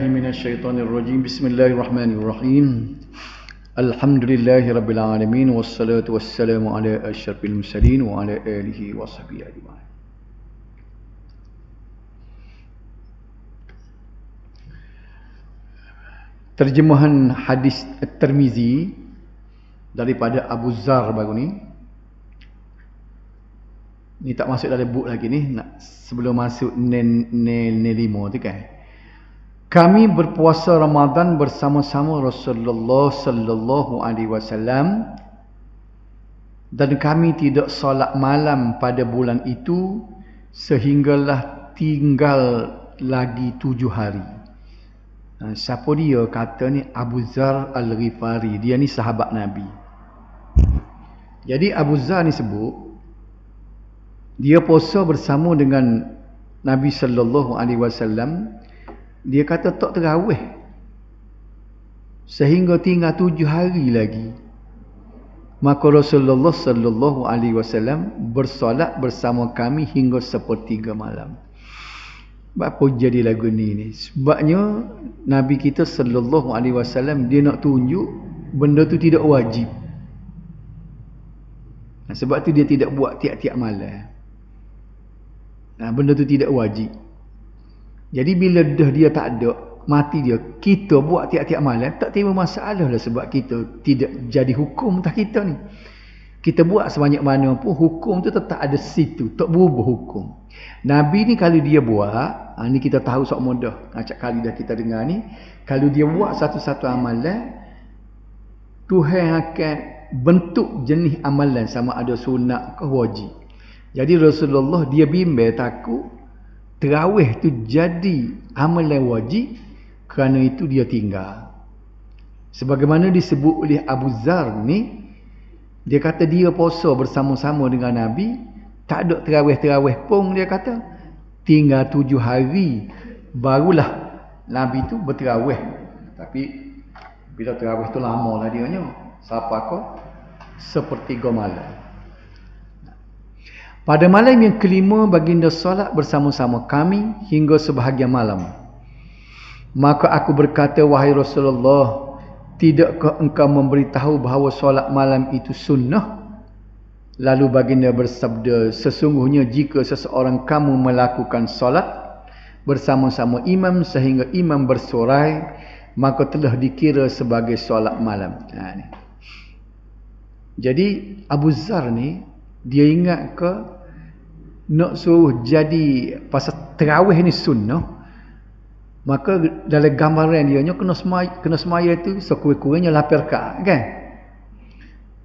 Minasyaitonirrajim. Bismillahirrahmanirrahim. Alhamdulillahirabbil alamin wassalatu wassalamu ala asyrafil mursalin wa ala alihi washabihi ajmain. Terjemahan hadis At-Tirmizi daripada Abu Zar baru ni. Ni tak masuk dalam buku lagi ni, nak sebelum masuk nil 5 tu kan. Kami berpuasa Ramadan bersama-sama Rasulullah sallallahu alaihi wasallam dan kami tidak solat malam pada bulan itu sehinggalah tinggal lagi 7 hari. Siapa dia kata ni? Abu Zar Al-Ghifari. Dia ni sahabat Nabi. Jadi Abu Zar ni sebut dia puasa bersama dengan Nabi sallallahu alaihi wasallam. Dia kata tak terawih sehingga tinggal 7 hari lagi. Maka Rasulullah sallallahu alaihi wasallam bersolat bersama kami hingga sepertiga malam. Apa jadi lagu ni? Sebabnya Nabi kita sallallahu alaihi wasallam dia nak tunjuk benda tu tidak wajib. Sebab tu dia tidak buat tiap-tiap malam. Benda tu tidak wajib. Jadi bila dah dia tak ada, mati dia, kita buat tiap-tiap malam, tak timbul masalah lah sebab kita tidak jadi hukum tak kita ni. Kita buat sebanyak mana pun, hukum tu tetap ada situ, tak berubah hukum. Nabi ni kalau dia buat, ni kita tahu sok mudah, acak kali dah kita dengar ni, kalau dia buat satu-satu amalan, Tuhan akan bentuk jenis amalan sama ada sunat ke wajib. Jadi Rasulullah dia bimbang takut tarawih tu jadi amalan wajib, kerana itu dia tinggal. Sebagaimana disebut oleh Abu Zar ni, dia kata dia puasa bersama-sama dengan Nabi, tak ada tarawih-tarawih pun, dia kata tinggal 7 hari barulah Nabi tu bertarawih. Tapi bila tarawih tu lama lah dianya, siapa kau sepertiga malam. Pada malam yang kelima, baginda solat bersama-sama kami hingga sebahagian malam. Maka aku berkata, wahai Rasulullah, tidakkah engkau memberitahu bahawa solat malam itu sunnah? Lalu baginda bersabda, sesungguhnya jika seseorang kamu melakukan solat bersama-sama imam sehingga imam bersorai, maka telah dikira sebagai solat malam. Jadi Abu Zar ni, dia ingat ke nak suruh jadi pasal tarawih ni sunnah, maka dalam gambaran dia kena semaya tu sekurang-kurangnya 8 rakaat kan.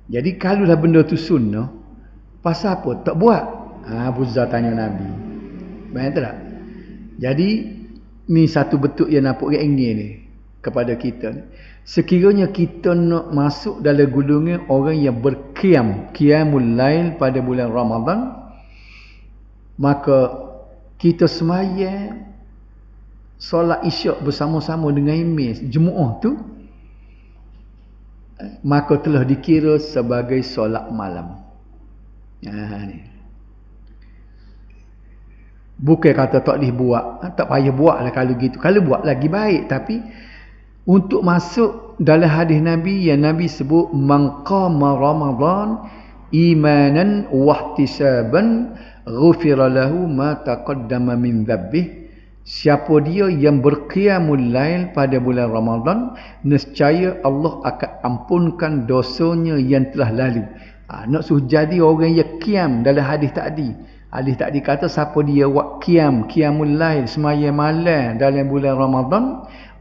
Jadi kalau dah benda tu sunnah, pasal apa tak buat? Abu Zar tanya Nabi. Betul tak? Jadi ni satu bentuk yang nampak ingin ni kepada kita ni. Sekiranya kita nak masuk dalam golongan orang yang qiyamul lail pada bulan Ramadan, maka kita sembahyang solat isyak bersama-sama dengan imam jemaah tu, maka telah dikira sebagai solat malam. Ni. Bukan kata tak boleh buat, tak payah buat lah kalau gitu. Kalau buat lagi baik, tapi untuk masuk dalam hadis Nabi yang Nabi sebut, man qama Ramadan imanan wahtisaban ghufira lahu ma taqaddama min dhanbih. Siapa dia yang berqiyamul lail pada bulan Ramadan, nescaya Allah akan ampunkan dosanya yang telah lalu. Nak suruh jadi orang yang qiyam dalam hadis tadi. Hadis tadi kata siapa dia buat qiyamul lail, sembahyang malam dalam bulan Ramadan,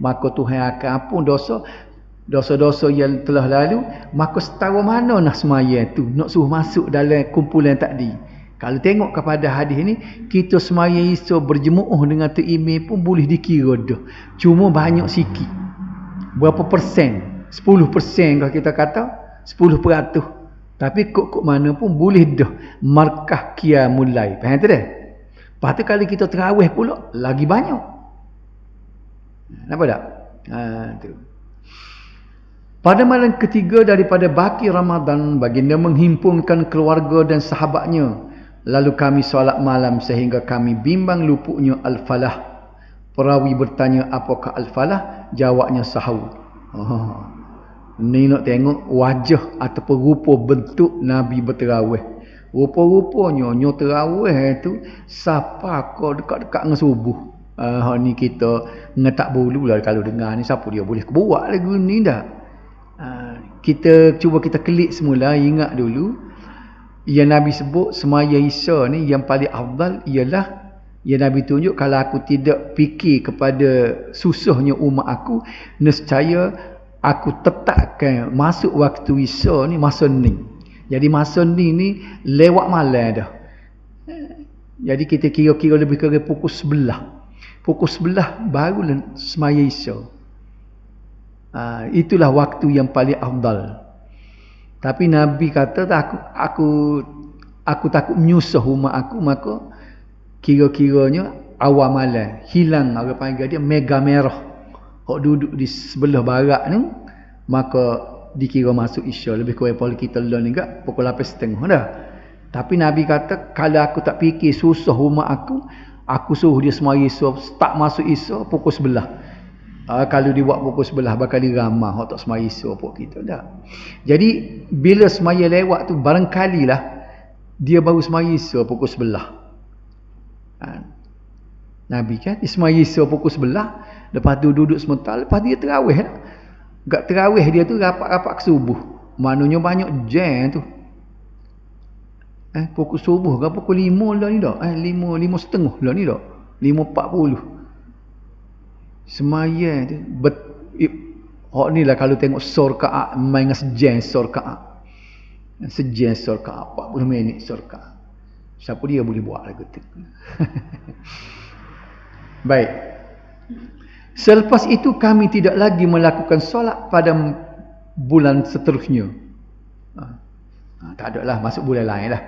maka Tuhan akan ampun dosa-dosa yang telah lalu. Maka setara mana nak sembahyang tu, nak suruh masuk dalam kumpulan tadi. Kalau tengok kepada hadis ni, kita sembahyang isu berjemaah dengan tu imam pun boleh dikira dah. Cuma banyak sikit. Berapa persen? 10% kalau kita kata 10%. Tapi kok mana pun boleh dah markah qiyamul lail. Faham tak dah? Lepas tu kalau kita tarawih pula lagi banyak. Nampak tak? Tu. Pada malam ketiga daripada baki Ramadan, baginda menghimpunkan keluarga dan sahabatnya. Lalu kami solat malam sehingga kami bimbang luputnya al-falah. Perawi bertanya, apakah al-falah? Jawabnya sahau. Ni nak tengok wajah ataupun rupa bentuk Nabi berterawih. Rupa-rupanya nyo terawih tu siapa kau dekat-dekat dengan subuh. Ni kita ngetak bulu lah kalau dengar ni, siapa dia boleh buat lagu ni dah. Kita cuba kita klik semula, ingat dulu yang Nabi sebut semaya Isya ni yang paling afdal ialah yang Nabi tunjuk, kalau aku tidak fikir kepada susahnya umat aku, nescaya aku tetapkan masuk waktu Isya ni masa ni. Jadi masa ni lewat malam dah. Jadi kita kira-kira lebih kurang pukul 11. Pukul 11 barulah semaya Isya. Itulah waktu yang paling afdal. Tapi Nabi kata aku takut menyusah umat aku, maka kira-kiranya awal malam hilang, orang panggil dia mega merah. Hok duduk di sebelah barat ni, maka dikira masuk Isya. Lebih kurang pola kita lah ni kat pukul 8.30 dah. Tapi Nabi kata kalau aku tak fikir susah umat aku suruh dia semaya Isya, tak masuk Isya pukul 11. Kalau dia buat pukul 11 bakal diramah hok tak semaya Isya pun kita dah. Jadi bila semaya lewat tu barangkalilah dia baru semaya Isya pukul 11. Nabi kan semaya Isya pukul 11, lepas tu duduk sebentar, lepas dia terawih lah. Gak terawih dia tu rapat-rapat ke subuh. Maknanya banyak jam tu. Pukul subuh ke pukul 5 lah ni dah. 5.30 lah ni dah. 5.40. Semaya tu hok ni lah kalau tengok sorkaat main dengan sejam sorkaat. Sejam sorkaat 40 minit sorkaat. Siapa dia boleh buat lagu tu. Baik. Selepas itu kami tidak lagi melakukan solat pada bulan seterusnya. Tak ada lah, masuk bulan lain lah.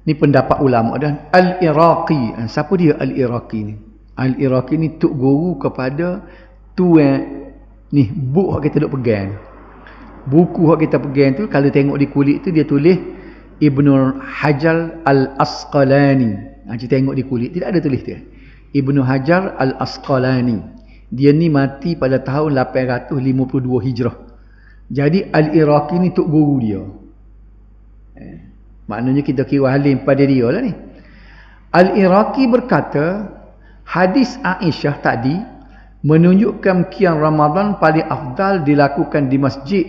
Ni pendapat ulama dan Al-Iraqi. Siapa dia Al-Iraqi ni? Al-Iraqi ni tok guru kepada tuan ni buku yang kita duk pegang. Buku yang kita pegang tu kalau tengok di kulit tu dia tulis Ibnu Hajar Al-Asqalani. Kita tengok di kulit tidak ada tulis dia. Ibnu Hajar Al-Asqalani. Dia ni mati pada tahun 852 Hijrah. Jadi Al-Iraqi ni tok guru dia. Maknanya kita kira halim pada dia lah ni. Al-Iraqi berkata, hadis Aisyah tadi menunjukkan qiyam Ramadan paling afdal dilakukan di masjid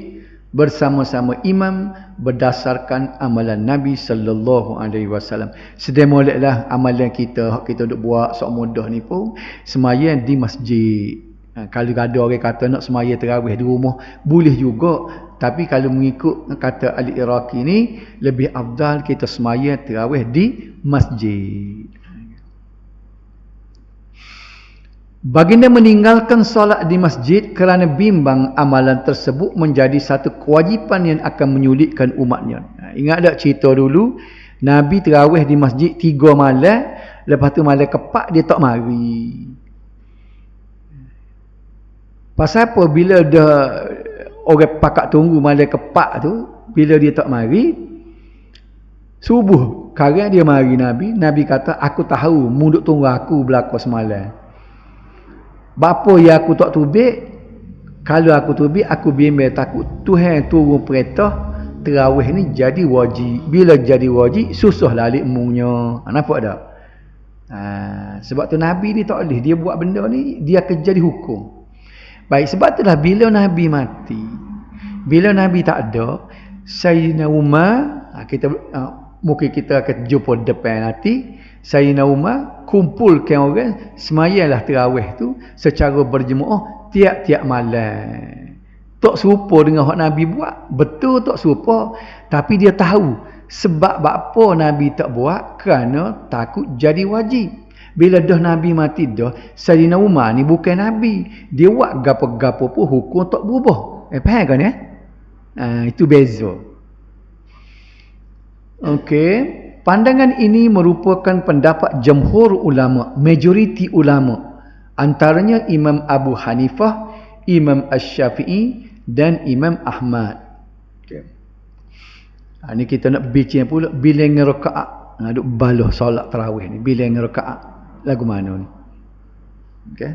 bersama-sama imam berdasarkan amalan Nabi sallallahu alaihi wasallam. Sedemoleklah amalan kita duk buat sok mudah ni pun sembahyang di masjid. Kalau ada orang kata nak sembahyang tarawih di rumah boleh juga, tapi kalau mengikut kata Al-Iraqi ni lebih afdal kita sembahyang tarawih di masjid. Baginda meninggalkan solat di masjid kerana bimbang amalan tersebut menjadi satu kewajipan yang akan menyulitkan umatnya. Ingat tak cerita dulu Nabi terawih di masjid 3 malam, lepas tu malam keempat dia tak mari. Pasal apa? Bila dah orang pakat tunggu malam keempat tu, bila dia tak mari, subuh sekarang dia mari Nabi kata aku tahu munduk tunggu aku belakang semalam. Bapa yang aku tak tubik, kalau aku tubik aku bimbang takut Tuhan turun perintah terawih ni jadi wajib. Bila jadi wajib susah lalik mungnya. Nampak tak? Sebab tu Nabi ni tak boleh dia buat benda ni, dia akan jadi hukum. Baik, sebab itulah bila Nabi mati, bila Nabi tak ada, Sayyidina Umar, mungkin kita akan jumpa depan nanti, Sayyidina Umar kumpulkan orang semayalah tarawih tu secara berjemaah tiap-tiap malam. Tak serupa dengan hak Nabi buat, betul tak serupa, tapi dia tahu sebab apa Nabi tak buat, kerana takut jadi wajib. Bila dah Nabi mati dah, Sayyidina Umar ni bukan Nabi, dia buat gapo-gapo pun hukum tak berubah. Faham kan ya? Itu beza. Okey. Pandangan ini merupakan pendapat jumhur ulama, majoriti ulama. Antaranya Imam Abu Hanifah, Imam Asy-Syafi'i dan Imam Ahmad. Okay. Ini kita nak bincang pula bilangan rakaat. Duk baloh solat tarawih ni, bilangan rakaat. Lagu mana ni? Okey.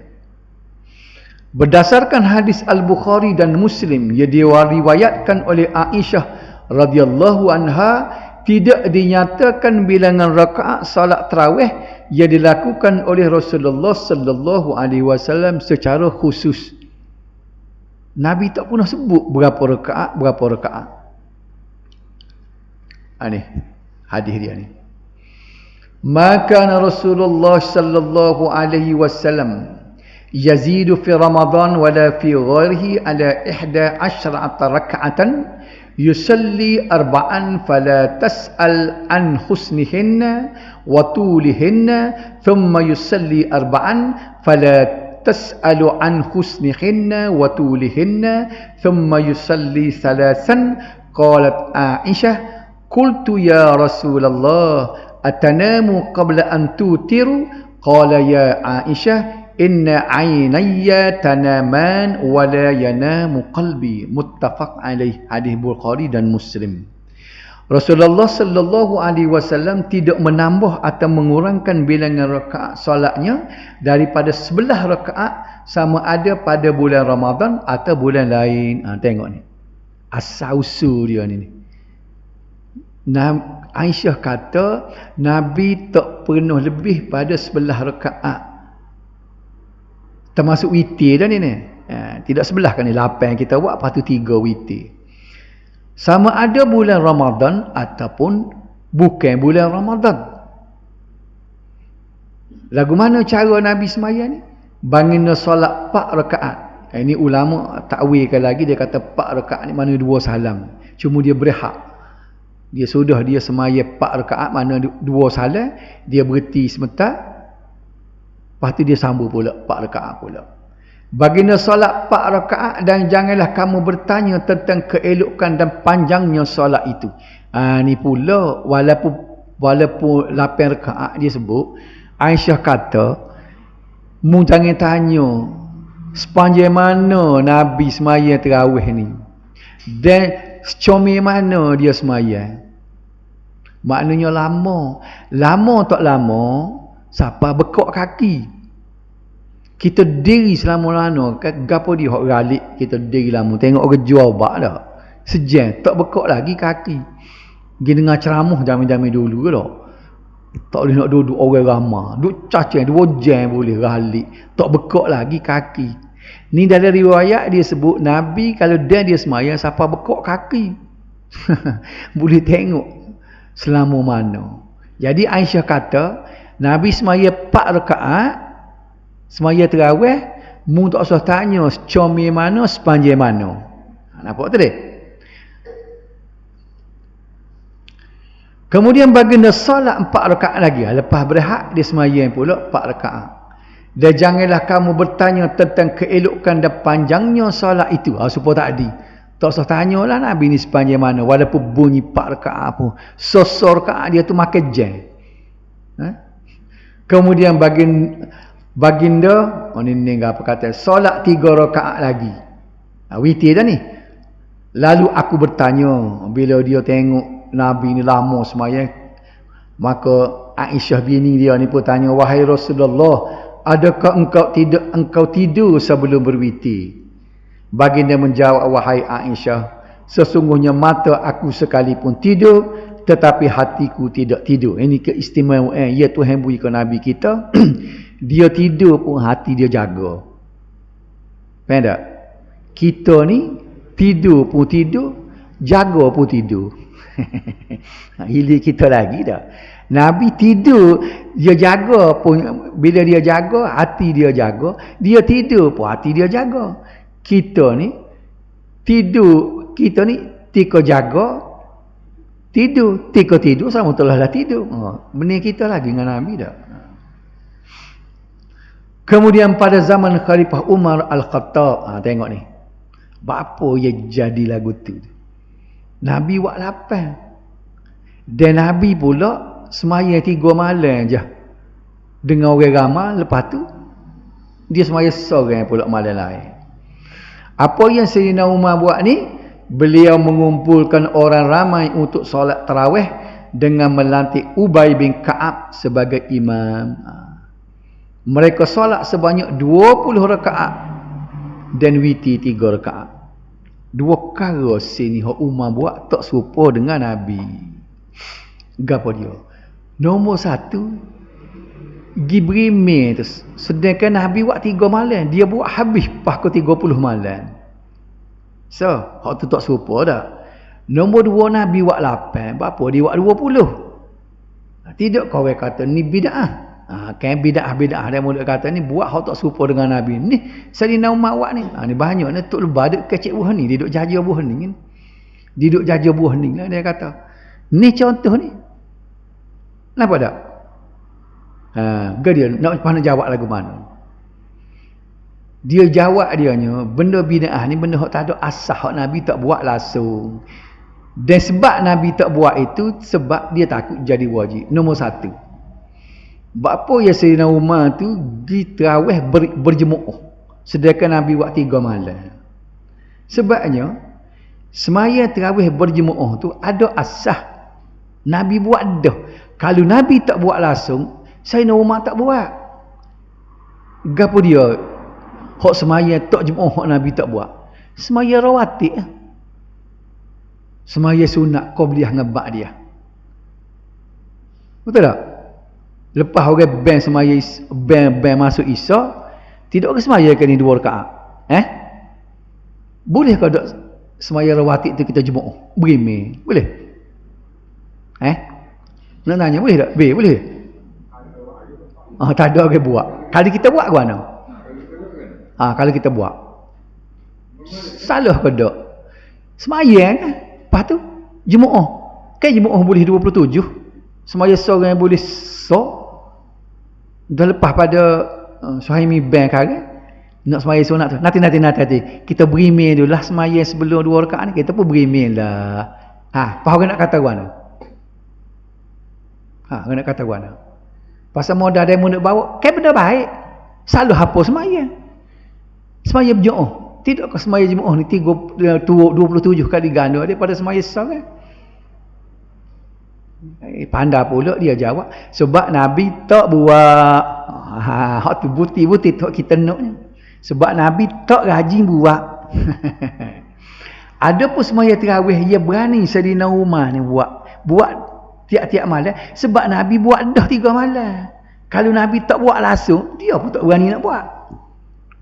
Berdasarkan hadis Al-Bukhari dan Muslim yang diriwayatkan oleh Aisyah radhiyallahu anha, tidak dinyatakan bilangan rakaat salat tarawih yang dilakukan oleh Rasulullah sallallahu alaihi wasallam secara khusus. Nabi tak pernah sebut berapa rakaat. Ini hadis dia ni. Maka Rasulullah sallallahu alaihi wasallam yazidu fi Ramadan wala fi ghairihi ala 11 rak'atan yusalli arba'an fala tas'al an husnihinna wa tulihinna thumma yusalli arba'an fala tas'alu an husnihinna wa tulihinna thumma yusalli thalathan. Qalat Aisyah qultu ya Rasulullah atanamu qabla an tutiru? Qala ya Aisyah inna aynayya tanaman wa la yanamu qalbi. Muttafaq alaih. Hadis Bukhari dan Muslim. Rasulullah sallallahu alaihi wasallam tidak menambah atau mengurangkan bilangan rakaat solatnya daripada 11 rakaat, sama ada pada bulan Ramadan atau bulan lain. Tengok ni, asal-usul dia ni. Aisyah kata Nabi tak pernah lebih pada 11 rakaat, termasuk witir dah ni. Tidak 11 kan ni, 8 kita buat, lepas tu 3 witir. Sama ada bulan Ramadan ataupun bukan bulan Ramadan. Lagu mana cara Nabi sembahyang ni? Baginda solat 4 rakaat. Ini ulama takwilkan lagi, dia kata 4 rakaat ni mana 2 salam. Cuma dia berhak. Dia sudah dia sembahyang 4 rakaat, mana 2 salam, dia berhenti sebentar. Lepas tu dia sambung pula 4 rakaat pula. Baginda solat 4 rakaat dan janganlah kamu bertanya tentang keelokan dan panjangnya solat itu. Ni pula walaupun 8 rakaat dia sebut, Aisyah kata mu jangan tanya sepanjang mana Nabi sembahyang tarawih ni dan secomel mana dia sembahyang. Maknanya lama. Lama tak lama siapa bekok kaki. Kita diri selama-lama, gapo dia hok galik, kita diri lama. Tengok orang jual bak dah. Sejam tak bekok lagi kaki. Pergi dengar ceramah zaman-zaman dulu ke tak? Tak boleh nak duduk orang ramai. Duduk cacing 2 jam boleh galik. Tak bekok lagi kaki. Ni dalam riwayat dia sebut Nabi kalau dia sembahyang siapa bekok kaki. Boleh tengok selama mana. Jadi Aisyah kata Nabi sembahyang 4 rakaat, sembahyang tarawih, mu tak usah tanya secomel mana, sepanjang mana. Nampak tu dia? Kemudian baginda solat 4 rakaat lagi. Lepas berehat dia sembahyang pula 4 rakaat. Dan janganlah kamu bertanya tentang keelokan dan panjangnya solat itu. Supaya tadi tak usah tanyalah Nabi ni sepanjang mana, walaupun bunyi 4 rakaat pun. Sosor rakaat dia tu makan jam. Kemudian baginda ni apa kata, solat 3 rakaat lagi. Witir dah ni. Lalu aku bertanya, bila dia tengok Nabi ni lama sembahyang, maka Aisyah bini dia ni pun tanya, wahai Rasulullah, adakah engkau tidur sebelum berwitir? Baginda menjawab, wahai Aisyah, sesungguhnya mata aku sekalipun tidur, tetapi hatiku tidak tidur. Ini keistimewaan ya Tuhan berikan Nabi kita. Dia tidur pun hati dia jaga. Faham tak? Kita ni tidur pun tidur, jaga pun tidur. Hilir kita lagi dah. Nabi tidur, dia jaga pun, bila dia jaga, hati dia jaga. Dia tidur pun hati dia jaga. Kita ni tidur, kita ni tika jaga, tidur, tika tidur sama telah tidur. Benih kita lagi dengan Nabi dah. Kemudian pada zaman Khalifah Umar Al-Khattab, tengok ni. Apa yang jadi lagu tu? Nabi buat 8. Dan Nabi pula sembahyang 3 malam je. Dengan orang ramai, lepas tu dia sembahyang seorang pula malam lain. Apa yang Sayyidina Umar buat ni? Beliau mengumpulkan orang ramai untuk solat tarawih dengan melantik Ubay bin Ka'ab sebagai imam. Mereka solat sebanyak 20 rakaat dan witi 3 rakaat. Dua perkara sini hak Umar buat tak serupa dengan Nabi. Gapo dia? Nombor satu, Gibril tu. Sedangkan Nabi buat 3 malam, dia buat habis pas ke 30 malam. So, hak tu tak serupa dah. Nombor 2, Nabi buat 8, berapa dia buat 20. Tidak kau kata ni bid'ah. Kan bid'ah dia mula kata ni buat hak tak serupa dengan Nabi. Ni Sayyidina Umar buat ni. Ni banyak ni tok lebah duk kecek buah ni, dia duk jaja buah ni kan. Dia duk jaja buah ni lah dia kata. Ni contoh ni. Kenapa tak? Dia nak pandai jawab lagu mana? Dia jawab dianya, benda bid'ah ni benda hak tak ada asas, hak Nabi tak buat langsung. Dan sebab Nabi tak buat itu sebab dia takut jadi wajib. Nombor satu. Sebab apa ya Sayyidina Umar tu di tarawih berjemaah. Sedangkan Nabi buat 3 malam. Sebabnya semaya tarawih berjemaah tu ada asas. Nabi buat dah. Kalau Nabi tak buat langsung, Sayyidina Umar tak buat. Gapo dia? Hak semaya tak jemaah hak Nabi tak buat. Semaya rawatib. Semaya sunat qabliyah ngebak dia. Betul tak? Lepas orang ban semaya ban masuk Isya, tidak ke semaya ke ni 2 rakaat. Boleh ke tak semaya rawatib tu kita jemaah? Berimeh. Boleh? Nak tanya boleh tak? Boleh. Tak ada orang buat. Kalau kita buat ke mana? Kalau kita buat. Salah ke tak? Semayang kan? Lepas tu jemaah. Kan jemaah boleh 27. Semaya seorang yang boleh dah lepas pada Suhaimi ban kan? Nak semaya sunat tu. Nanti. Kita berimeh dulu lah semaya sebelum 2 rakaat ni. Kita pun berimeh lah. Apa nak kata mana? Orang nak kata mana? Pasal modal dia nak bawa, kan benda baik. Salah apa semaya? Semaya berjemaah. Tidak ke semaya jemaah ni 27 kali ganda daripada semaya sesal kan? Pandai pula dia jawab. Sebab Nabi tak buat. Hak tu buti-buti tak kita nak ni. Sebab Nabi tak rajin buat. Ada pun semaya tarawih dia berani Sayyidina Umar ni buat tiap-tiap malam sebab Nabi buat dah 3 malam. Kalau Nabi tak buat langsung, dia pun tak berani nak buat.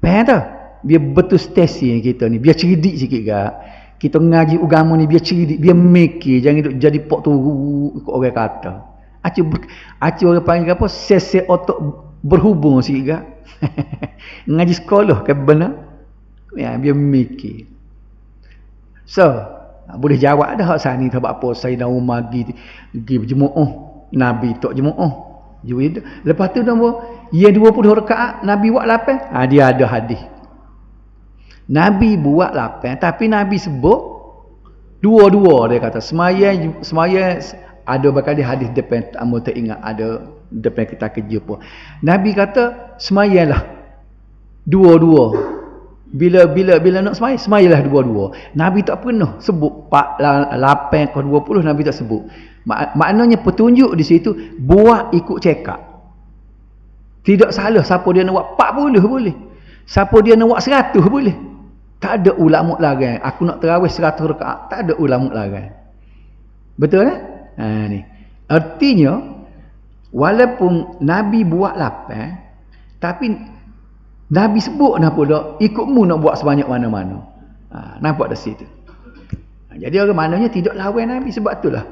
Faham tak? Biar betul stesi kita ni, biar cerdik sikit gak. Kita ngaji agama ni biar cerdik, biar mikir, jangan duk jadi pok turu ikut orang kata. Acu orang panggil apa? Sese otak berhubung sikit gak. Ngaji sekolah kan benar? Ya, biar mikir. So, boleh jawab dah hak sani sebab apa Sayyidina Umar pergi berjemaah, Nabi tak jemaah. Lepas tu nombor 20 rakaat, Nabi buat 8. Dia ada hadis. Nabi buat 8 tapi Nabi sebut dua-dua dia kata. Semaya ada bakal di hadis depan amu tak ingat ada depan kita kerja pun. Nabi kata semayalah dua-dua. Bila nak semayalah dua-dua. Nabi tak pernah sebut 8 ke 20 Nabi tak sebut. Maknanya petunjuk di situ buat ikut cekak. Tidak salah siapa dia nak buat 40 boleh. Siapa dia nak buat 100 boleh. Tak ada ulama larang. Aku nak tarawih 100 rakaat, tak ada ulama larang. Betul kan? Ni. Artinya walaupun Nabi buat 8 tapi Nabi sebut nak pula ikutmu nak buat sebanyak mana-mana. Nampak dah situ. Jadi orang maknanya tidak lawan Nabi sebab itulah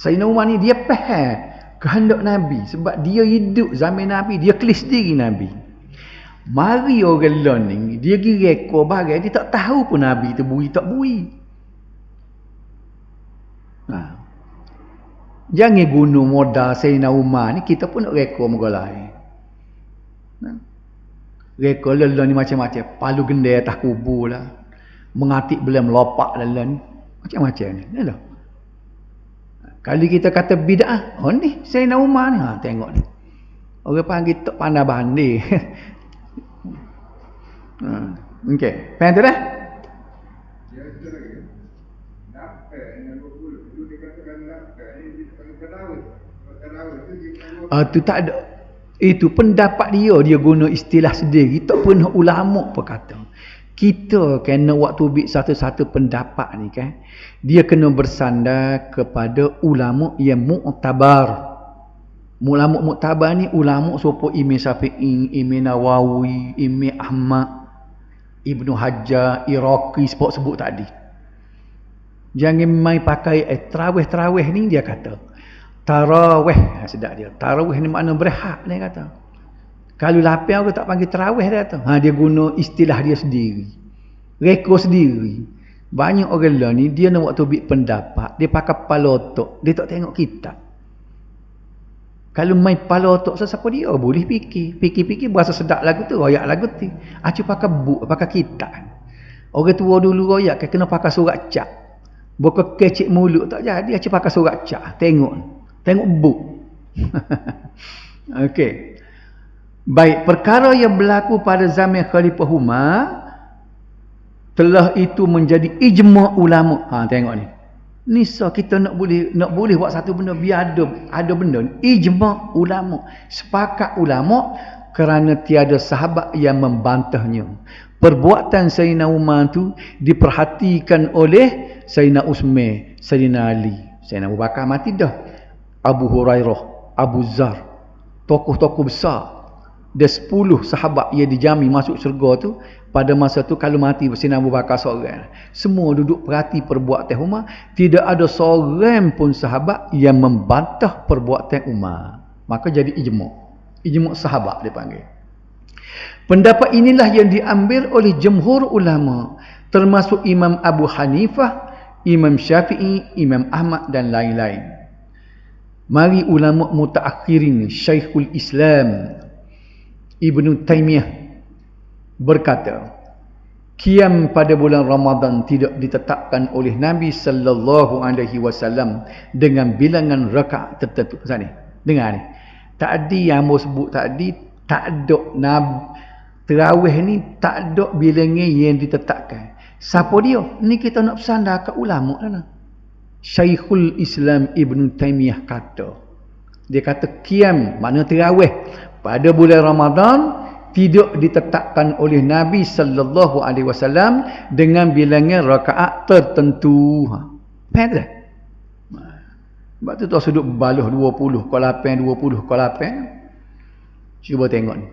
Sayyidina Umar ni dia faham kehendak Nabi sebab dia hidup zaman Nabi, dia kelis diri Nabi. Mari orang learning, dia pergi rekod bagai dia tak tahu pun Nabi tu bui tak bui. Jangan guna modal Sayyidina Umar ni, kita pun nak rekod muka lain. Rekod learn ni macam-macam, palu gendai atas kubur lah, mengatik belum melopak learn macam-macam ni. Yalah. Kalau kita kata bid'ah, ni Sayyidina Umar ni, tengok ni. Orang panggil tak pandai banding. Okey, faham tu dah? Tu tak ada. Itu pendapat dia guna istilah sendiri. Tak pernah ulama pun kata. Kita kena waktu ambil satu-satu pendapat ni kan, dia kena bersandar kepada ulama yang mu'tabar. Ulama mu'tabar ni ulama serupa Imam Syafi'i, Imam Nawawi, Imam Ahmad, Ibnu Hajar, Iraqi sebut tadi. Jangan main pakai tarawih ni dia kata. Tarawih, sedap dia. Tarawih ni makna berhak dia kata. Kalau lapar orang tak panggil tarawih dia kata. Dia guna istilah dia sendiri. Reka sendiri. Banyak orang lah ni dia nak waktu ambil pendapat, dia pakai kepala otak, dia tak tengok kitab. Kalau main kepala otak siapa dia boleh fikir berasa sedap lagu tu, royak lagu tu. Acu pakai buku, pakai kitab. Orang tua dulu royak kena pakai surat cap. Bukan kecik mulut tak jadi, acu pakai surat cap. Tengok buku. Okey. Baik, perkara yang berlaku pada zaman Khalifah Umar telah itu menjadi ijma' ulama. Tengok ni. Ni so kita nak boleh buat satu benda biar ada benda ni. Ijma' ulama. Sepakat ulama kerana tiada sahabat yang membantahnya. Perbuatan Sayyidina Umar tu diperhatikan oleh Sayyidina Utsman, Sayyidina Ali, Sayyidina Abu Bakar mati dah. Abu Hurairah, Abu Zar, tokoh-tokoh besar. Dia 10 sahabat yang dijamin masuk syurga tu, pada masa tu kalau mati Sayyidina Abu Bakar seorang. Semua duduk perhati perbuatan Umar, tidak ada seorang pun sahabat yang membantah perbuatan Umar. Maka jadi ijma' sahabat dia panggil. Pendapat inilah yang diambil oleh jumhur ulama, termasuk Imam Abu Hanifah, Imam Syafi'i, Imam Ahmad dan lain-lain. Mari ulama mutaakhirin, Syekhul Islam Ibn Taymiyah berkata, qiyam pada bulan Ramadan tidak ditetapkan oleh Nabi sallallahu alaihi wasallam dengan bilangan rakaat tertentu. Sana ni, dengar ni. Tadi yang Amos sebut tadi, tak ada tarawih ni tak ada bilangan yang ditetapkan. Siapa dia? Ni kita nak bersandar kat ulama lah. Syekhul Islam Ibn Taymiyah kata, dia kata qiyam makna tarawih pada bulan Ramadan tidak ditetapkan oleh Nabi sallallahu alaihi wasallam dengan bilangan rakaat tertentu. Faham tak? Sebab tu tak sudut baluh 20 ke 8 20 ke 8. Cuba tengok ni.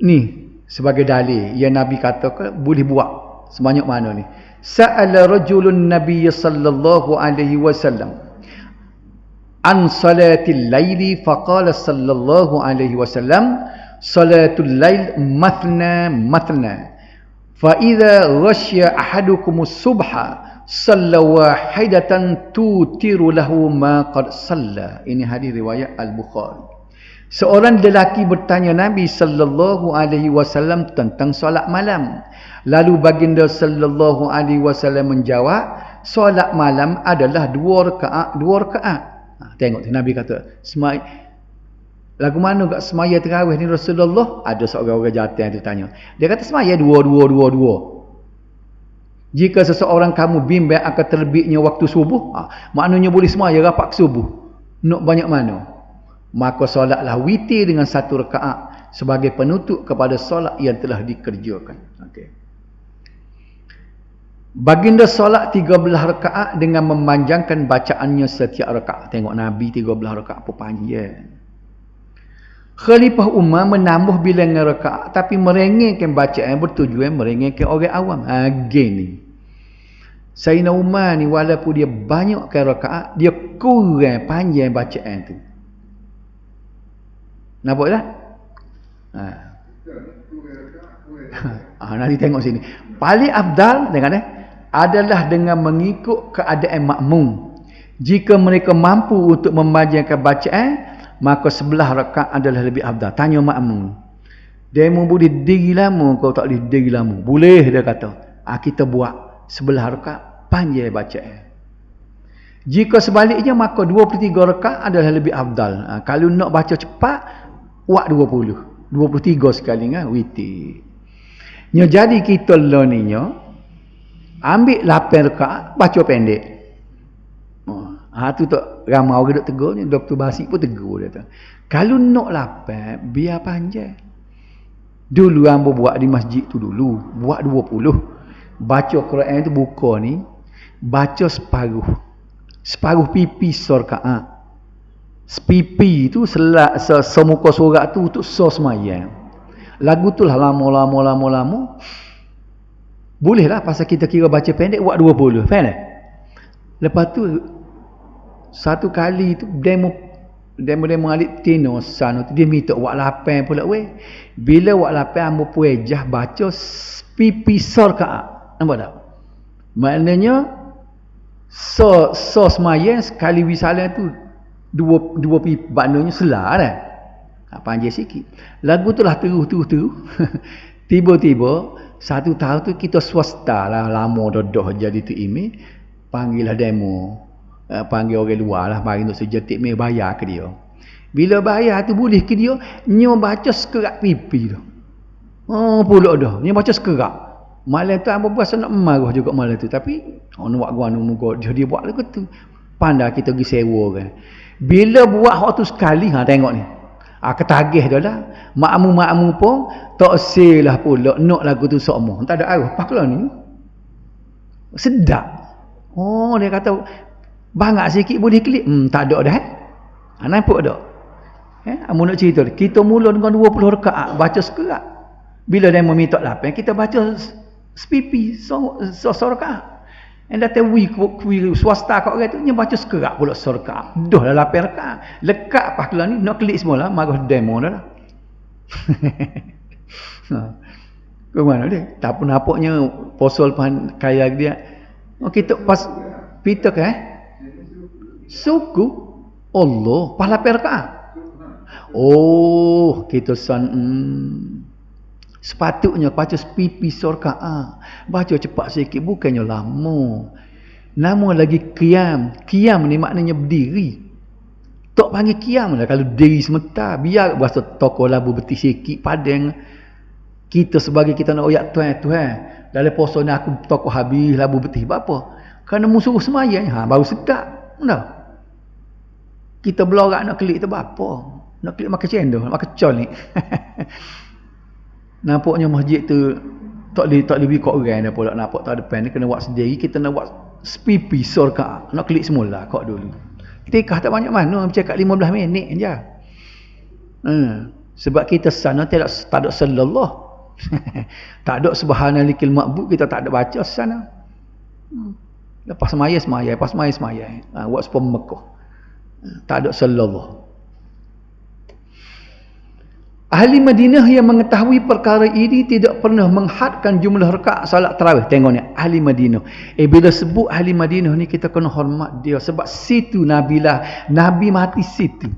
Ni sebagai dalil yang Nabi kata boleh buat sebanyak mana ni. Sa'ala rajulun Nabiy sallallahu alaihi wasallam an salatil laili faqala sallallahu alaihi wasallam salatul lail mathna fa idza ghasya ahadukumus subha salla wahidatan tutiru lahu ma qad salla. Ini hadis riwayat Al-Bukhari. Seorang lelaki bertanya Nabi sallallahu alaihi wasallam tentang solat malam. Lalu baginda sallallahu alaihi wasallam menjawab, solat malam adalah 2 rakaat. Tengok Nabi kata, lagu mana kat semaya tarawih ni Rasulullah? Ada seorang orang jantan tu tanya. Dia kata semaya 2. Jika seseorang kamu bimbang akan terbitnya waktu subuh, maknanya boleh semaya rapat subuh. Nak banyak mana? Maka solatlah witir dengan 1 rakaat sebagai penutup kepada solat yang telah dikerjakan. Okey. Baginda solat 13 rakaat dengan memanjangkan bacaannya setiap rakaat. Tengok Nabi 13 rakaat apa panjang. Khalifah Umar menambah bilangan rakaat tapi merengekkan bacaan bertujuan merengekkan orang awam. Gini. Sayyidina Umar ni walaupun dia banyakkan rakaat, dia kurang panjang bacaan tu. Nampak tak? Nanti tengok sini. Paling afdal dengan adalah dengan mengikut keadaan makmum. Jika mereka mampu untuk memanjangkan bacaan, maka 11 rakaat adalah lebih afdal. Tanya makmum. Dia mau boleh diri lama, kau tak boleh diri lama. Boleh dia kata. Kita buat 11 rakaat panjang bacaan. Jika sebaliknya maka 23 rakaat adalah lebih afdal. Kalau nak baca cepat, buat 20. 23 sekali kan witir. Jadi kita lah ni ambil 8 rakaat baca pendek. Tu tak ramai orang duk tegur ni, Dr. Basik pun tegur dia tu. Kalau nak lapar, biar panjang. Dulu hamba buat di masjid tu dulu, buat 20. Baca Quran tu buka ni, baca separuh. Separuh pipi serakaat. Sepipi tu semuka surat tu untuk semayang. Lagu tu lah lama. Boleh lah pasal kita kira baca pendek buat 20. Faham tak? Lepas tu satu kali tu demo alik tino sana tu dia minta buat 8 pula weh. Bila buat 8 hamba puejah baca pipi serakaat. Nampak tak? Maknanya semayang sekali wisalan tu dua pipi, maknanya selah dah. Panjang sikit. Lagu tu lah terus. Tiba-tiba satu tahun tu kita swasta lah, lama dah jadi tu email, panggil lah demo, panggil orang luar lah, mari untuk sejetik mail, bayar ke dia. Bila bayar tu boleh ke dia nyo baca sekerat pipi tu. Pulak dah nyo baca sekerat. Malam tu hamba berasa nak marah juga malam tu, tapi nak buat gua muka dia buat lagu tu. Pandai kita pergi sewa kan. Bila buat waktu sekali, tengok ni. Ketagih dah lah. Makmu pun tak selah pula nak lagu tu sokmo. Tak ada arah. Apa kalau ni? Sedap. Dia kata bangak sikit boleh klik. Tak ada dah. Nampak tak? Amu nak cerita. Kita mula dengan 20 rakaat baca sekerat. Bila dia meminta 8, kita baca sepipi rakaat. Anda tahu swasta kat orang tu nya baca sekerat pula serkat. Dah lah 8 rakaat. Lekat apa kalau ni nak klik semula marah demo dah lah. Ke mana dia? Tak pun nampaknya posol pan kaya dia. Kita pas pitak suku Allah pas 8 rakaat. Kita sepatutnya baca pipi serakaat. Baca cepat sikit, bukannya lama. Nama lagi qiyam. Qiyam ni maknanya berdiri. Tak panggil qiyam lah kalau diri sementara. Biar berasa tokoh labu betih sikit padang. Kita sebagai kita nak oyak Tuhan. Dalam puasa ni aku tokoh habis labu betih. Apa? Kerana musuh semayang. Baru sedap. Tak? Kita belorak nak klik tu apa? Nak klik makan cendol, makan col ni. Nampaknya masjid tu tak boleh bikok orang dah pula nampak tak depan ni kena buat sendiri. Kita nak buat sepipi serakaat. Nak klik semula kok dulu. Tikah tak banyak mana, bercakap 15 minit je. Sebab kita sana tak ada sallallah. Tak ada subhanalikil ma'bud, kita tak ada baca sana. Lepas semaya, lepas semaya. Buat sepuluh Mekah. Tak ada sallallah. Ahli Madinah yang mengetahui perkara ini tidak pernah menghadkan jumlah rakaat salat tarawih. Tengok ni, ahli Madinah. Bila sebut ahli Madinah ni kita kena hormat dia sebab situ Nabi mati situ.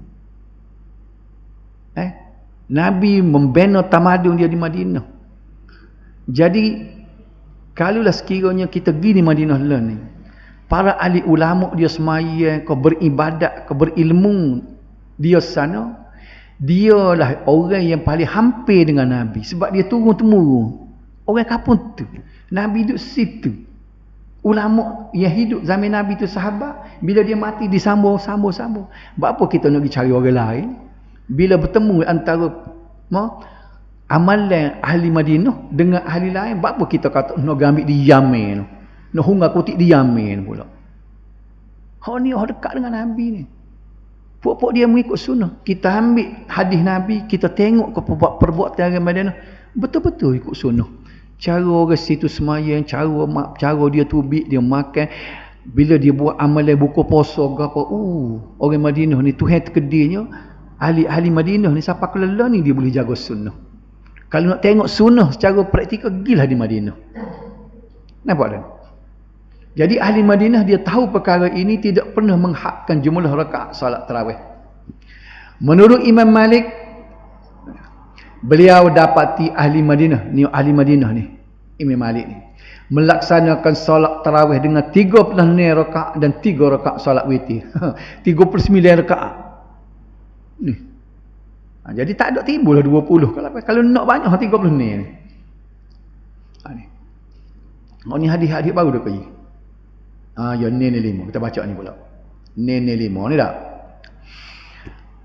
Nabi membina tamadun dia di Madinah. Jadi kalaulah sekiranya kita pergi di Madinah lah ni, para ahli ulama dia semayang, kau beribadat, kau berilmu dia sana. Dialah orang yang paling hampir dengan Nabi sebab dia turun-temurun. Orang kampung tu Nabi duduk situ. Ulama yang hidup zaman Nabi tu sahabat, bila dia mati disambung. Buat apa kita nak pergi cari orang lain? Bila bertemu antara amalan ahli Madinah dengan ahli lain, buat apa kita kata nak ambil di Yamin, nak hungar kutik di Yamin pula. Ni dekat dengan Nabi ni. Pokok dia mengikut sunnah. Kita ambil hadis Nabi, kita tengok ke perbuatan orang Madinah, betul-betul ikut sunnah. Cara orang situ semayang, cara dia tubik, dia makan, bila dia buat amalan buka puasa apa, orang Madinah ni Tuhan terkedinya, ahli Madinah ni siapa kelala ni dia boleh jaga sunnah. Kalau nak tengok sunnah secara praktikal, gilah di Madinah. Nampak tak? Jadi ahli Madinah dia tahu perkara ini, tidak pernah menghadkan jumlah rakaat salat tarawih. Menurut Imam Malik, beliau dapati ahli Madinah ni, Imam Malik ni melaksanakan salat tarawih dengan 36 rakaat dan 3 rakaat salat witir. 39 rakaat. Ni. Jadi tak ada timbullah 20 kalau nak banyak 30 ni. Ni hadis-hadis baru dah pergi. Yang ni 5. Kita baca ni pula. Nenek 5 ni tak.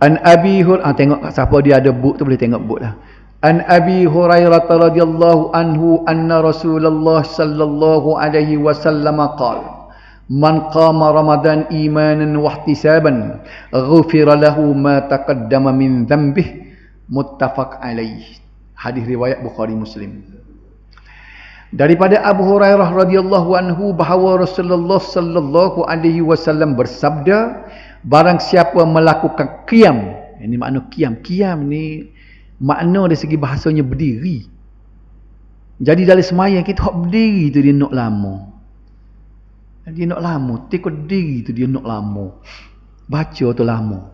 An Abi Hurairah, tengok siapa dia ada book tu boleh tengok book lah. An Abi Hurairah radhiyallahu anhu anna Rasulullah sallallahu alaihi wasallam qala man qama Ramadan imanan wa ihtisaban ghufira lahu ma taqaddama min dhanbihi, muttafaq alaih. Hadis riwayat Bukhari Muslim. Daripada Abu Hurairah radhiyallahu anhu bahawa Rasulullah sallallahu alaihi wasallam bersabda, barang siapa melakukan qiyam, ini makna qiyam. Qiyam ni makna dari segi bahasanya berdiri. Jadi dalam sembahyang kita hak berdiri tu dia nak lama. Dia nak lama, tekuk diri tu dia nak lama. Baca tu lama.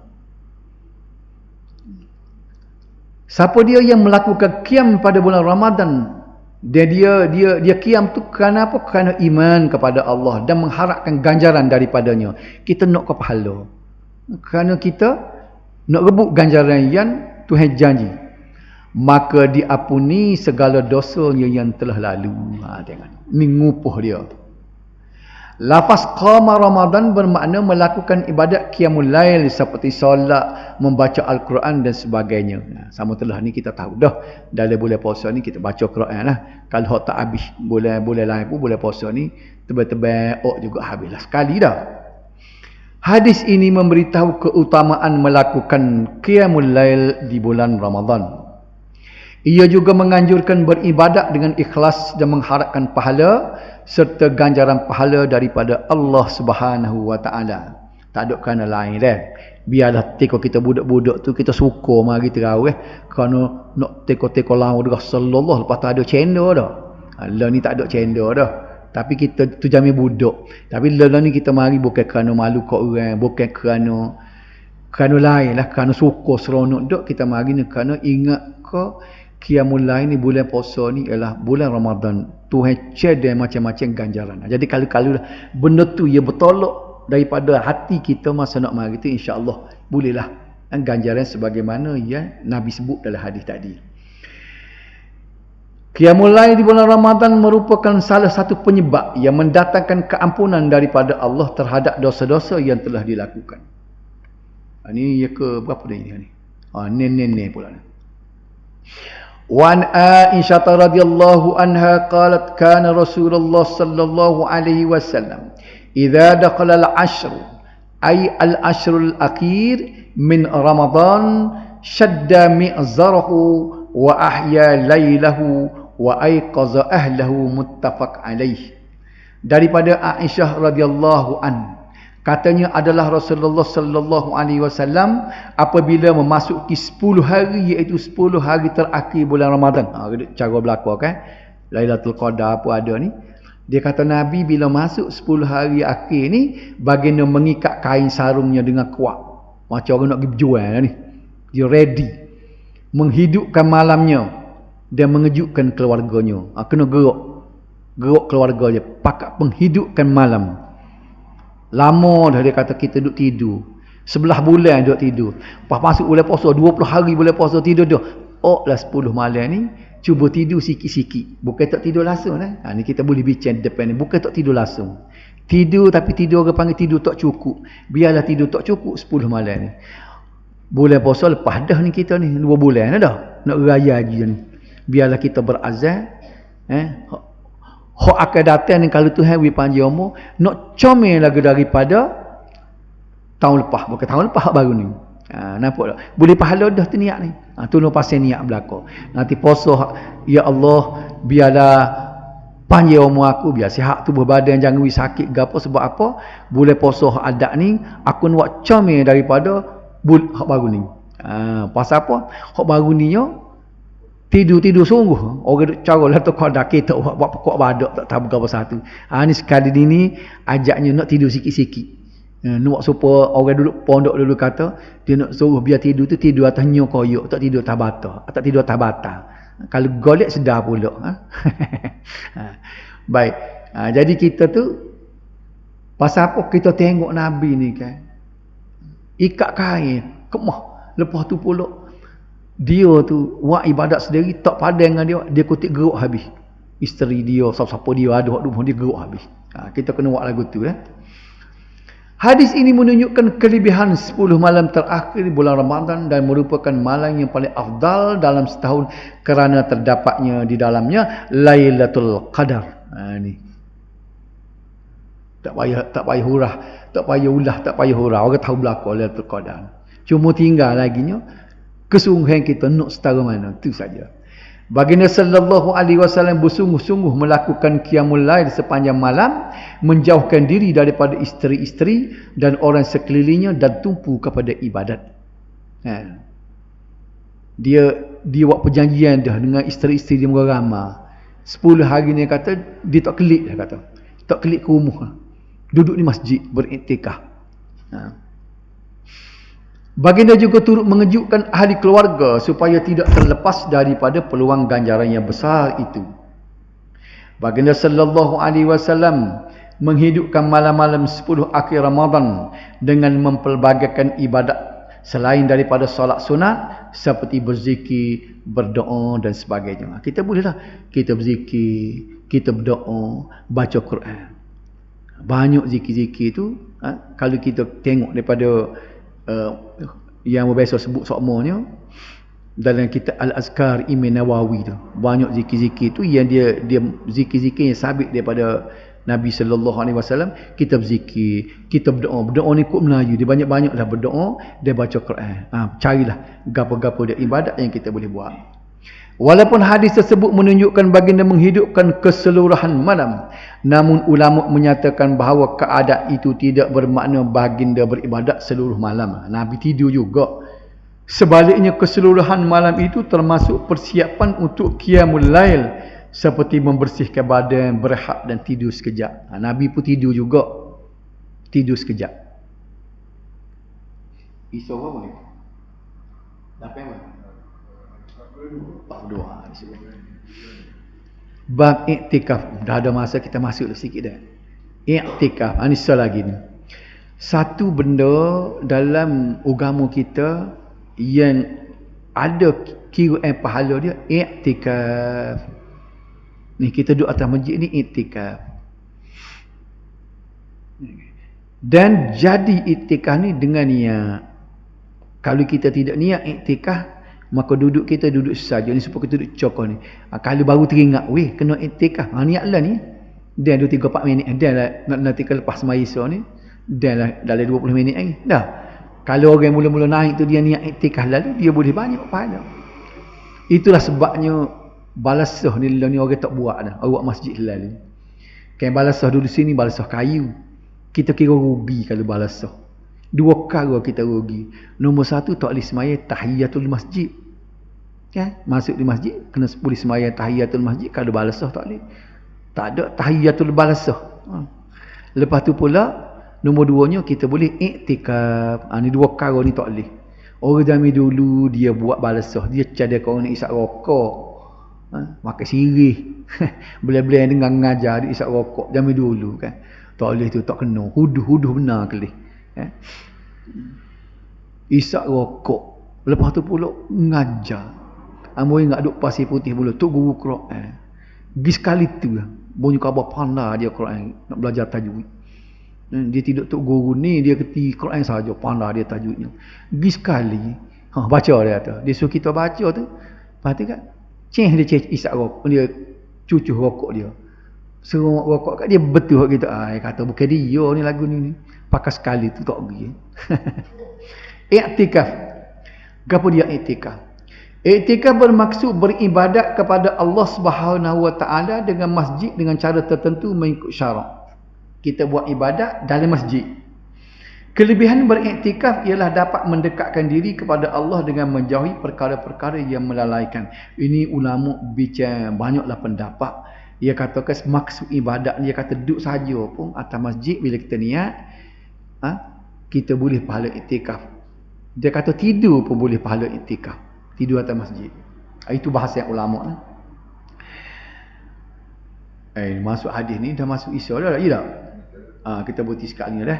Siapa dia yang melakukan qiyam pada bulan Ramadan, dia qiyam tu kerana apa? Kerana iman kepada Allah dan mengharapkan ganjaran daripadanya. Kita nak ke pahala. Kerana kita nak rebut ganjaran yang Tuhan janji. Maka diampuni segala dosanya yang telah lalu. Tengok. Ni ngupuh dia. Lafaz qama Ramadan bermakna melakukan ibadat qiyamul lail seperti solat, membaca Al-Quran dan sebagainya. Sama telah ni kita tahu dah. Dalam bulan puasa ni kita baca Quran lah. Kalau tak habis bulan lain pun bulan puasa ni tebal-tebal juga habislah sekali dah. Hadis ini memberitahu keutamaan melakukan qiyamul lail di bulan Ramadan. Ia juga menganjurkan beribadat dengan ikhlas dan mengharapkan pahala serta ganjaran pahala daripada Allah Subhanahu wa taala. Tak ada kerana lain dah. Biarlah teko kita budak-budak tu kita suka mari terawih kerana nak teko-teko lawan dengan sallallahu, lepas tu ada cendol dah. Lah ni tak ada cendol dah. Tapi kita tu jamin budak. Tapi lah ni kita mari bukan kerana malu kat orang, bukan kerana lain lah, kerana suka seronok dok kita mari ni kerana ingat ke qiyamul lail ni bulan puasa ni ialah bulan Ramadan. Tuhan cedek macam-macam ganjaran. Jadi kalau benda tu ia bertolak daripada hati kita masa nak mari tu, insya-Allah bolehlah ganjaran sebagaimana yang Nabi sebut dalam hadis tadi. Qiyamul lail di bulan Ramadan merupakan salah satu penyebab yang mendatangkan keampunan daripada Allah terhadap dosa-dosa yang telah dilakukan. Ini ya ke berapa dah ni? Nenek pula ni. Wan Aisyah radhiyallahu anha qalat kana Rasulullah sallallahu alaihi wasallam idza dakhala al-ashr ay al-ashr al-akhir min Ramadan shadda mi'zarahu wa ahya laylahu wa ayqaza ahlahu, muttafaq alaih. Daripada Aisyah radhiyallahu an, katanya adalah Rasulullah sallallahu alaihi wasallam apabila memasuki 10 hari, iaitu 10 hari terakhir bulan Ramadan. Cara berlaku kan, Lailatul Qadar apa ada ni. Dia kata Nabi bila masuk 10 hari akhir ni baginda mengikat kain sarungnya dengan kuat. Macam orang nak pergi berjual ni. Dia ready menghidupkan malamnya dan mengejutkan keluarganya. Kena gerak keluarga dia, pakat menghidupkan malam. Lama dah dia kata kita duduk tidur. 11 bulan duduk tidur. Lepas masuk bulan puasa, 20 hari bulan puasa tidur dah. Lah 10 malam ni cuba tidur sikit-sikit. Bukan tak tidur langsung lah. Ni kita boleh bincang depan ni. Bukan tak tidur langsung. Tidur tapi tidur orang panggil tidur tak cukup. Biarlah tidur tak cukup 10 malam ni. Bulan puasa lepas dah ni kita ni 2 bulan dah. Nak raya je ni. Biarlah kita berazam. Hak akan datang ni kalau Tuhan beri panjang umur, nak comel lagi daripada tahun lepas. Bukan tahun lepas, hak baru ni. Nampak tak? Boleh pahala dah tu niat ni. Tolong pasal niat belaka. Nanti puasa, ya Allah, biarlah panjang umur aku, biar sihat tubuh badan, jangan sakit ke apa. Sebab apa? Boleh puasa hak adat ni, aku nak comel daripada hak baru ni. Pasal apa? Hak baru ni tidur sungguh. Orang cara lah tu kada kita buat pokok badak tak tahu berapa satu. Ni sekali ni ajaknya nak tidur sikit-sikit. Nak supaya orang duduk pondok dulu kata dia nak suruh biar tidur tu tidur atas nyok koyok, tak tidur atas bata, tak tidur atas bata. Kalau golek sedar pula. Baik. Jadi kita tu pasal apa kita tengok Nabi ni kan. Ikat kain, kemah. Lepas tu pula dia tu buat ibadat sendiri tak padan dengan dia kutip geruk habis. Isteri dia, siapa dia ada hak rumah dia geruk habis. Kita kena buat lagu tu . Hadis ini menunjukkan kelebihan 10 malam terakhir di bulan Ramadan dan merupakan malam yang paling afdal dalam setahun kerana terdapatnya di dalamnya Lailatul Qadar. Ni. Tak payah hurah, tak payah ulah, tak payah hurah. Orang tahu belaka Lailatul Qadar. Cuma tinggal laginya kesungguhan kita nak setara mana, tu saja. Baginda sallallahu alaihi wasallam bersungguh-sungguh melakukan qiyamul lail sepanjang malam, menjauhkan diri daripada isteri-isteri dan orang sekelilingnya dan tumpu kepada ibadat. Dia buat perjanjian dah dengan isteri-isteri dia ramai. 10 hari ni kata dia tak kelik dah kata. Tak kelik ke rumah. Duduk di masjid beriktikaf. Baginda juga turut mengejutkan ahli keluarga supaya tidak terlepas daripada peluang ganjaran yang besar itu. Baginda sallallahu alaihi wasallam menghidupkan malam-malam 10 akhir Ramadan dengan mempelbagaikan ibadat selain daripada solat sunat seperti berzikir, berdoa dan sebagainya. Kita bolehlah kita berzikir, kita berdoa, baca Quran. Banyak zikir-zikir tu kalau kita tengok daripada yang biasa sebut sokmonya dalam kitab Al-Azkar Imam Nawawi tu, banyak zikir-zikir tu yang dia zikir-zikir yang sabit daripada Nabi sallallahu alaihi wasallam. Kita berzikir, kita berdoa ni kod Melayu, dia banyak-banyaklah berdoa, dia baca Quran. Carilah gapo-gapo dia ibadat yang kita boleh buat. Walaupun hadis tersebut menunjukkan baginda menghidupkan keseluruhan malam, namun ulama menyatakan bahawa keadaan itu tidak bermakna baginda beribadat seluruh malam. Nabi tidur juga. Sebaliknya keseluruhan malam itu termasuk persiapan untuk qiyamul lail, seperti membersihkan badan, berehat dan tidur sekejap. Nabi pun tidur juga. Tidur sekejap. Isu apa ni? Dapat apa? Bab 2 disebut. Bab iktikaf. Dah ada masa kita masuk sikit dah. Iktikaf. Ini lagi ni. Satu benda dalam agama kita yang ada kiraan pahala dia, iktikaf. Ni kita duduk atas masjid ni iktikaf. Dan jadi iktikaf ni dengan niat. Kalau kita tidak niat iktikaf, maka duduk kita duduk saja ni supaya kita duduk cokoh ni. Kalau baru teringat, weh kena iktikaf. Niatlah ni. Dan 2 3 4 minit dan nanti lepas sembahyang esok ni, dan lah dalam 20 minit lagi. Dah. Kalau orang mula-mula naik tu dia niat iktikaf lalu dia boleh banyak pahala. Itulah sebabnya balasah ni orang tak buat dah. Awak masjid lalu. Kan balasah duduk sini balasah kayu. Kita kira rugi kalau balasah. 2 perkara kita rugi. Nombor 1, tak boleh sembahyang tahiyatul masjid. Kan? Masuk di masjid kena boleh sembahyang tahiyatul masjid. Kalau balasah tak boleh. Tak ada tahiyatul balasah. Lepas tu pula nombor 2-nya kita boleh iktikaf. Ni 2 perkara ni tak boleh. Orang zaman dulu dia buat balasah, dia cadangkan orang isap rokok. Makan sirih. Boleh-boleh dengan ngajar dia isap rokok zaman dulu kan. Tak boleh tu, tak kena. Huduh benar kelih. Isap rokok. Lepas tu pula ngajar. Amoi ingat duk pasir putih pula tu guru Quran. Gi sekali tu lah. Bunyi khabar pandai dia Quran nak belajar tajwid. Dia tidak tok guru ni, dia kerti Quran saja, pandai dia tajwidnya. Gi sekali baca dia kata. Dia suruh kita baca tu. Lepas tu kan dia isap rokok, dia cucuh rokok dia. Suruh rokok kat dia betul kita. Kata bukan dia ni lagu ni. Pakai sekali tu tak pergi. Iktikaf. Gapo dia iktikaf? Iktikaf bermaksud beribadat kepada Allah Subhanahu Wa Taala dengan masjid dengan cara tertentu mengikut syarak. Kita buat ibadat dalam masjid. Kelebihan beriktikaf ialah dapat mendekatkan diri kepada Allah dengan menjauhi perkara-perkara yang melalaikan. Ini ulama bicara banyaklah pendapat. Dia katakan maksud ibadat, dia kata duduk saja pun atas masjid bila kita niat, kita boleh pahala iktikaf. Dia kata tidur pun boleh pahala iktikaf. Tidur atas masjid. Itu bahasa yang ulama. Masuk hadis ni dah masuk isu dah. Ya tak? Kita berhenti sekarang ni dah.